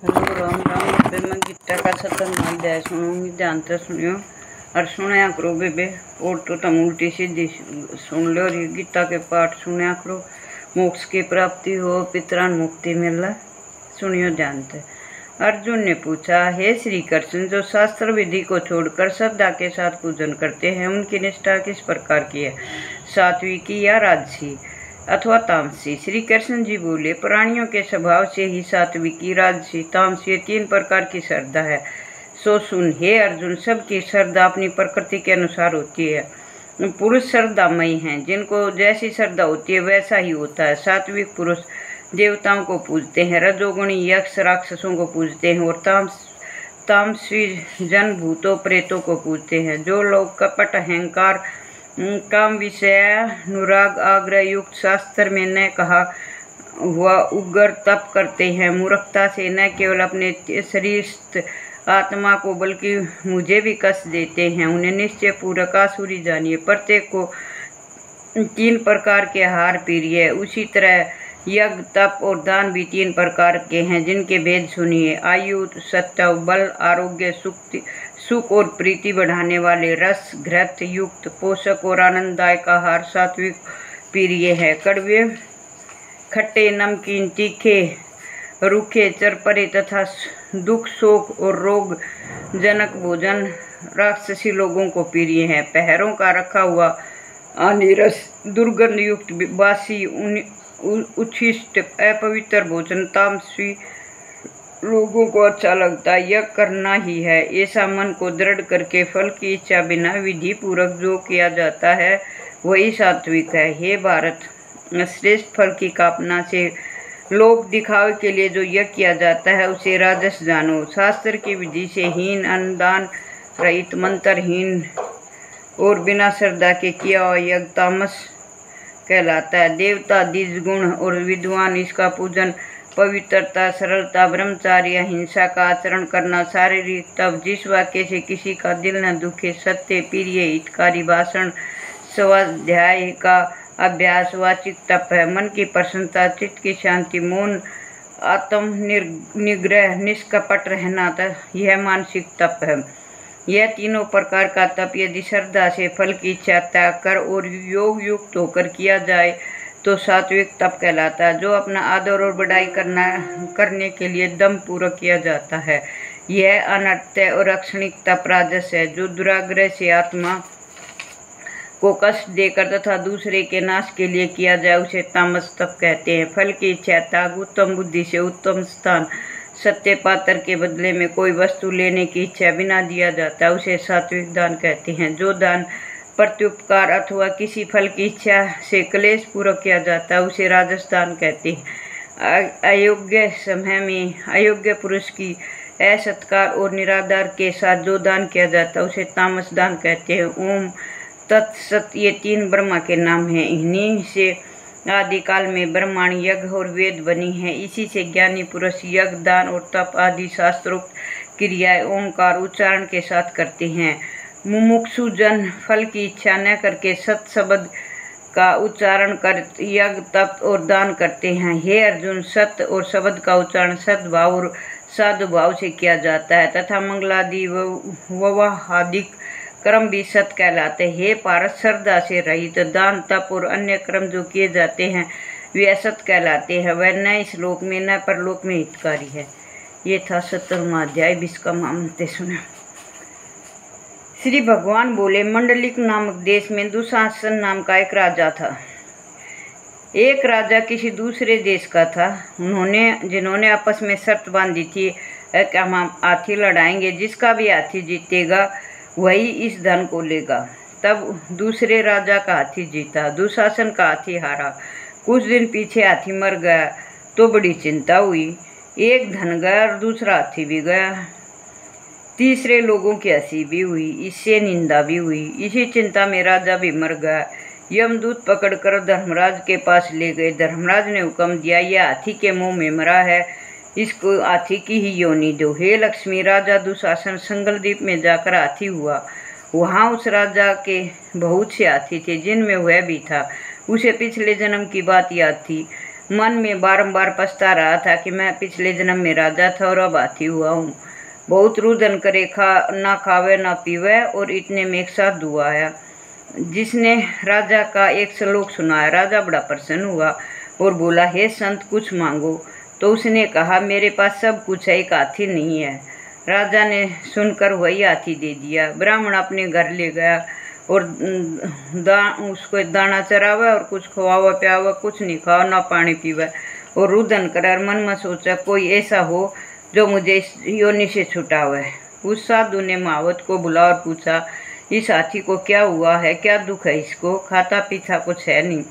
Hello Ram Ram. बेबे मैं गीता का 7वां अध्याय सुनूंगी, ध्यान से सुनियो और सुनया करो बेबे। और तो तुम उल्टी सीधी सुन लो और ये गीता के पाठ सुनया करो। मोक्ष की प्राप्ति हो, पितरान मुक्ति मिला। सुनियो ध्यान से। अर्जुन ने पूछा, हे श्री कृष्ण, जो शास्त्र विधि को छोड़कर श्रद्धा के साथ पूजन करते हैं उनकी निष्ठा किस प्रकार की है, सात्विकी या राजसी अथवा तामसी? श्री कृष्ण जी बोले, प्राणियों के स्वभाव से ही सात्विकी, राजसी, तामसी तीन प्रकार की श्रद्धा है। सो सुन हे अर्जुन, सबकी श्रद्धा अपनी प्रकृति के अनुसार होती है। पुरुष श्रद्धामयी हैं, जिनको जैसी श्रद्धा होती है वैसा ही होता है। सात्विक पुरुष देवताओं को पूजते हैं, रजोगुणी यक्ष राक्षसों को पूजते हैं और तामसी जन भूतों प्रेतों को पूजते हैं। जो लोग कपट, अहंकार, काम, विषय, अनुराग, आग्रह युक्त, शास्त्र में न कहा हुआ उग्र तप करते हैं, मूर्खता से न केवल अपने शरीर आत्मा को बल्कि मुझे भी कष्ट देते हैं, उन्हें निश्चय पूर्वक आसुरी जानिए। प्रत्येक को 3 प्रकार के आहार प्रिय है। उसी तरह यज्ञ, तप और दान भी 3 प्रकार के हैं, जिनके भेद सुनिए। आयु, सत्व, बल, आरोग्य, सुख और प्रीति बढ़ाने वाले, रस घृत युक्त, पोषक और आनंददायक आहार सात्विक प्रिय है। कड़वे, खट्टे, नमकीन, तीखे, रूखे, चरपरे तथा दुख, शोक और रोग जनक भोजन राक्षसी लोगों को प्रिय है। पहरों का रखा हुआ अनिरस, दुर्गंध युक्त, बासी, उच्छिष्ट, अपवित्र भोजन तामसी लोगों को अच्छा लगता है। यह करना ही है, ऐसा मन को दृढ़ करके फल की इच्छा बिना विधि पूर्वक जो किया जाता है वही सात्विक है। हे भारत, श्रेष्ठ फल की कामना से लोक दिखावे के लिए जो यज्ञ किया जाता है उसे राजस जानो। शास्त्र की विधि से हीन, अनुदान रहित, मंत्रहीन और बिना श्रद्धा के किया हुआ यज्ञ तामस कहलाता है। देवता, द्विज और विद्वान इसका पूजन पवित्रता, सरलता, ब्रह्मचार्य, हिंसा का आचरण करना, शारीरिक तप, जिस वाक्य से किसी का दिल न दुखे, सत्य, प्रिय, हितकारी भाषण, स्वाध्याय का अभ्यास, वाचिक तप है। मन की प्रसन्नता, चित्त की शांति, मौन, आत्म निग्रह, निष्कपट रहना, यह मानसिक तप है। यह तीनों प्रकार का तप यदि श्रद्धा से फल की इच्छा त्याग कर और योग युक्त होकर किया जाए तो सात्विक तप कहलाता है, जो अपना आदर और बढ़ाई करने के लिए दम पूर्वक किया जाता है। यह अनर्थ्य और अक्षणिक तप राजस है, जो दुराग्रह से आत्मा को कष्ट देकर तथा दूसरे के नाश के लिए किया जाए उसे तामस तप कहते हैं। फल की इच्छा त्याग, उत्तम बुद्धि से उत्तम स्थान, सत्य पात्र के बदले में कोई वस्तु लेने की इच्छा बिना दिया जाता है उसे सात्विक दान कहते हैं। जो दान प्रत्युपकार अथवा किसी फल की इच्छा से क्लेश पूर्वक किया जाता है उसे राजस दान कहते हैं। अयोग्य समय में अयोग्य पुरुष की असत्कार और निरादर के साथ जो दान किया जाता है उसे तामस दान कहते हैं। ओम तत्सत, ये 3 ब्रह्मा के नाम हैं। इन्हीं से आदिकाल में ब्रह्मांड, यज्ञ और वेद बनी हैं। इसी से ज्ञानी पुरुष यज्ञ, दान और तप आदि शास्त्रोक्त क्रियाएं ओंकार उच्चारण के साथ करते हैं। मुमुक्षु जन फल की इच्छा न करके सत शब्द का उच्चारण कर यज्ञ, तप और दान करते हैं। हे अर्जुन, सत्य और शब्द का उच्चारण सद्भाव और साधुभाव से किया जाता है तथा मंगलादि ववाहादिक कर्म भी सत्य कहलाते हैं। हे पारस, श्रद्धा से रहित दान, तप और अन्य कर्म जो किए जाते हैं वे असत कहलाते हैं। वह न इस लोक में न परलोक में हितकारी है। ये था 17वां अध्याय। 20 का मामले सुना। श्री भगवान बोले, मंडलिक नामक देश में दुशासन नाम का एक राजा था। एक राजा किसी दूसरे देश का था। जिन्होंने आपस में शर्त बांधी थी कि हम हाथी लड़ाएंगे, जिसका भी हाथी जीतेगा वही इस धन को लेगा। तब दूसरे राजा का हाथी जीता, दुशासन का हाथी हारा। कुछ दिन पीछे हाथी मर गया तो बड़ी चिंता हुई। एक धन गया और दूसरा हाथी भी गया। तीसरे लोगों की हंसी भी हुई, इससे निंदा भी हुई। इसी चिंता में राजा भी मर गया। यमदूत पकड़कर धर्मराज के पास ले गए। धर्मराज ने हुक्म दिया, यह हाथी के मुंह में मरा है, इसको हाथी की ही योनि दो। हे लक्ष्मी, राजा दुशासन संगलद्वीप में जाकर हाथी हुआ। वहाँ उस राजा के बहुत से हाथी थे, जिनमें वह भी था। उसे पिछले जन्म की बात याद थी। मन में बारंबार पछता रहा था कि मैं पिछले जन्म में राजा था और अब हाथी हुआ हूँ। बहुत रुदन करे, ना खावे ना पीवे, और इतने में एक साधु आया जिसने राजा का एक श्लोक सुनाया। राजा बड़ा प्रसन्न हुआ और बोला, हे संत, कुछ मांगो। तो उसने कहा, मेरे पास सब कुछ है, एक हाथी नहीं है। राजा ने सुनकर वही हाथी दे दिया। ब्राह्मण अपने घर ले गया और उसको दाना चरावा और कुछ खवावा पियावा, कुछ नहीं खावा ना पानी पीवा, और रुदन कर मन में सोचा, कोई ऐसा हो जो मुझे इस योनि से छुटावे। उस साधु ने महावत को बुला और पूछा, इस हाथी को क्या हुआ है, क्या दुख है इसको? खाता पीता कुछ है नहीं।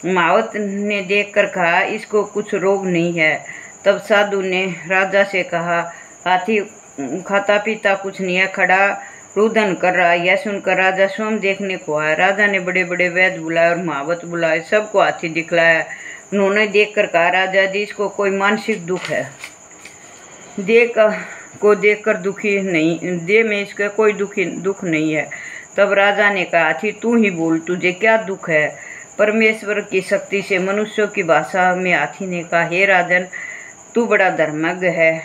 महावत ने देखकर कहा, इसको कुछ रोग नहीं है। तब साधु ने राजा से कहा, हाथी खाता पीता कुछ नहीं है, खड़ा रुदन कर रहा। यह सुनकर राजा स्वयं देखने को आया। राजा ने बड़े बड़े वैद्य बुलाए और महावत बुलाए, सबको हाथी दिखलाया। उन्होंने देखकर कहा, राजा जी, इसको कोई मानसिक दुख है, देखकर दुखी नहीं, देह में इसका कोई दुख नहीं है। तब राजा ने कहा, हाथी तू ही बोल, तुझे क्या दुख है? परमेश्वर की शक्ति से मनुष्यों की भाषा में हाथी ने कहा, हे राजन, तू बड़ा धर्मज्ञ है,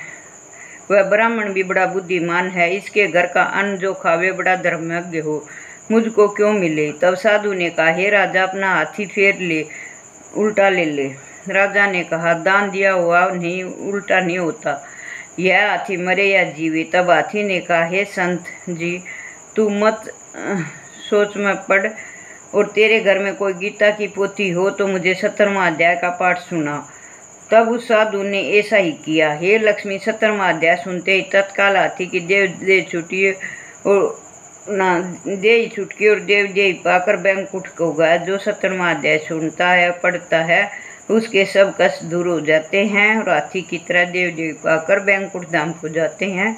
वह ब्राह्मण भी बड़ा बुद्धिमान है, इसके घर का अन्न जो खावे बड़ा धर्मज्ञ हो, मुझको क्यों मिले? तब साधु ने कहा, हे राजा, अपना हाथी फेर ले, उल्टा ले ले। राजा ने कहा, दान दिया हुआ नहीं उल्टा नहीं होता, यह हाथी मरे या जीवे। तब हाथी ने कहा, हे संत जी, तू मत सोच में पड़, और तेरे घर में कोई गीता की पोथी हो तो मुझे 17वां अध्याय का पाठ सुना। तब उस साधु ने ऐसा ही किया। हे लक्ष्मी, 17वां अध्याय सुनते ही तत्काल हाथी की देह छुटी और छुटकी और देव पाकर बैंकुट को गया। जो 17वां अध्याय सुनता है, पढ़ता है, उसके सब कष्ट दूर हो जाते हैं और हाथी की तरह देव पाकर बैंकुट धाम को जाते हैं।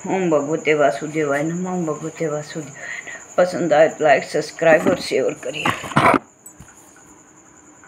ओम भगवते वासुदेवाय नमः। ओम भगवते वासुदेवाय नमः। पसंद आए तो लाइक, सब्सक्राइब और शेयर करिए।